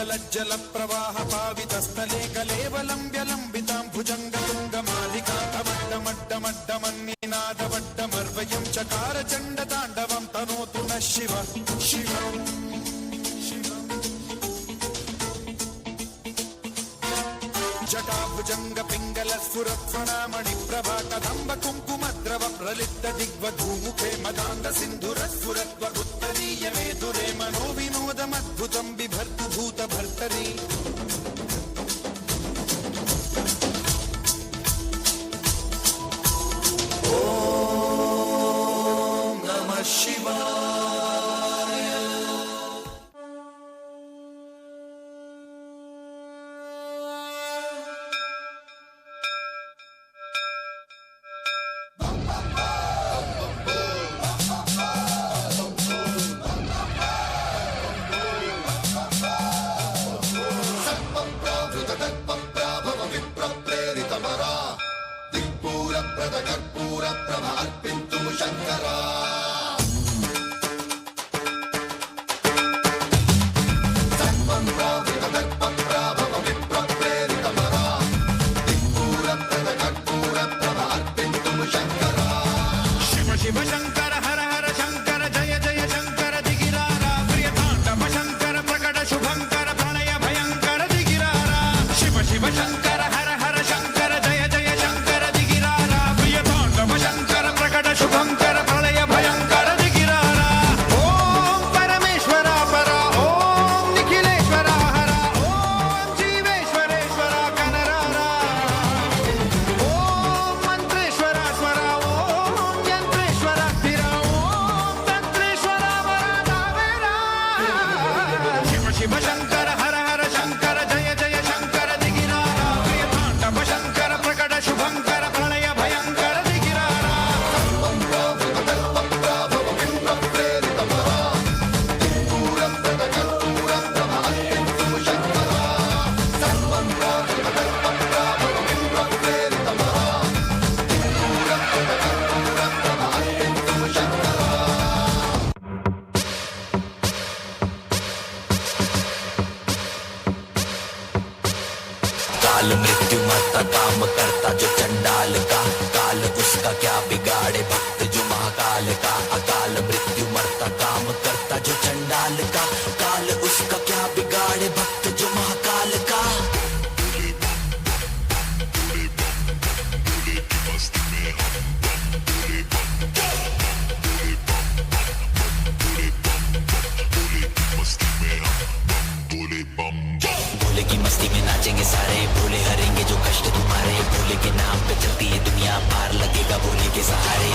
गलज्जल प्रवाह पावितस्थले कलेवलं व्यलम्बितां भुजङ्गतुङ्गमालिकान्तमड्डमड्डमड्डमन्निनादवड्डमर्वयं चकार चण्डताण्डवं तनोतु नः शिव शिव जटाभुजंग पिंगल स्फुरत्फणामणि प्रभा कदंब कुंकुमद्रव प्रलिप्त दिग्वधूमुखे मदांग सिंधुर स्फुरत्वगुत्तरीय मेधुरे मनो विनोदमद्भुतं बिभर्तु भूत भर्तरी ओम नमः शिवाय। शिव शंकर हर हर शंकर जय जय शंकर दिगिरारा प्रिय तांडव शंकर प्रकट शुभंकर प्रणय भयंकर दिगिरारा शिव शिव शंकर हर हर शंकर जय जय शंकर दिगिरारा प्रिय तांडव शंकर प्रकट शुभंकर प्रणय भयंकर दिगिरारा ओम परमेश्वरा परा ओम निखिलेश्वरा हरा ओम जीवेश्वरेश्वरा कनरारा ओम मंत्रेश्वरा स्वरा ओम यंत्रेश्वरा स्थिरा ओम तंत्रेश्वरा वरदावेरा शिव शिव शंकर हर हर शंकर जय जय शंकर दिगिरारा प्रिय तांडव शंकर प्रकट शुभंकर प्रणय भयंकर दिगिरारा काल मृत्यु मरता काम करता जो चंडाल का काल उसका क्या बिगाड़े भक्त जो महाकाल का अकाल मृत्यु मरता काम करता जो चंडाल का काल उसका क्या बिगाड़े भक्त जो महाकाल का भोले की मस्ती में नाचेंगे सारे भोले हरेंगे जो कष्ट तुम्हारे भोले के नाम पे चलती है दुनिया पार लगेगा भोले के सहारे